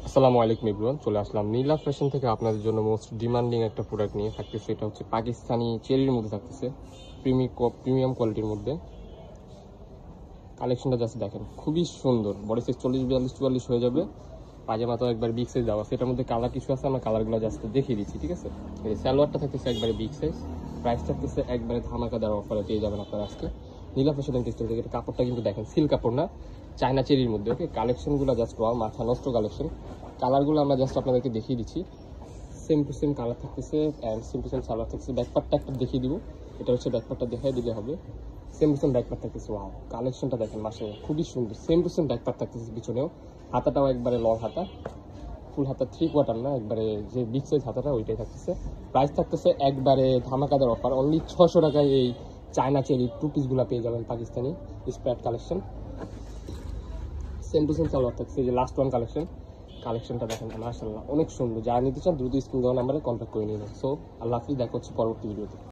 আসসালামু আলাইকুম এভরিওয়ান, চলে আসলাম নীলা ফ্যাশন থেকে আপনাদের জন্য মোস্ট ডিমান্ডিং একটা প্রোডাক্ট নিয়ে থাকতেছে। এটা হচ্ছে পাকিস্তানি চেরির মধ্যে থাকতেছে, প্রিমিয়াম কোয়ালিটির মধ্যে। কালেকশনটা জাস্ট দেখেন, খুবই সুন্দর। বডি সাইজ 40, 42, 44 হয়ে যাবে। পাজামা তো একবার বিগ সাইজ দেওয়া আছে। এটার মধ্যে কালার কিছু আছে, আমরা কালারগুলো জাস্ট দেখিয়ে দিচ্ছি, ঠিক আছে। এই সালোয়ারটা থাকতেছে একবারে বিগ সাইজ, প্রাইস থাকতেছে একবারে ধামাকা দেওয়ার অফারে পেয়ে যাবেন আপনারা আজকে নীলা ফ্যাশন টেক্সটাইল থেকে। এটা কাপড়টা কিন্তু দেখেন সিল্ক কাপড় না, চায়না চেরির মধ্যে। ওকে, কালেকশনগুলো জাস্ট মাথা নষ্ট কালেকশন। কালারগুলো আমরা জাস্ট আপনাদেরকে দেখিয়ে দিচ্ছি। সেম টু সেম কালার থাকতেছে and same to same salwar থাকতেছে। ব্যাকপার্টটা একটা দেখিয়ে দিব, এটা হচ্ছে ব্যাকপার্টটা দেখাই দিলে হবে। সেম টু সেম ব্যাকপার্ট থাকতেছে। ওয়াও, কালেকশনটা দেখেন, মাশাআল্লাহ খুবই সুন্দর। সেম টু সেম ব্যাকপার্ট থাকতেছে পিছনেও। হাতাটাও একবারে লং হাতা, ফুল হাতা 3/4 না, একবারে যে বিগ সাইজ হাতাটা ওইটাই থাকতেছে। প্রাইস থাকতেছে একবারে ধামাকাদার অফার, অনলি 600 টাকায় এই চায়না চেরি টু পিসগুলো পেয়ে যাবেন পাকিস্তানি স্প্যাট collection. Same to same salwar থাকছে। যে লাস্ট ওয়ান কালেকশনটা দেখেন, মাশাআল্লাহ অনেক সুন্দর। যারা নিতে চান দ্রুত স্ক্রিন দেওয়া নাম্বারে কন্ট্যাক্ট করে নিন। সো আল্লাহ হাফিজ, দেখা হচ্ছে পরবর্তী ভিডিওতে।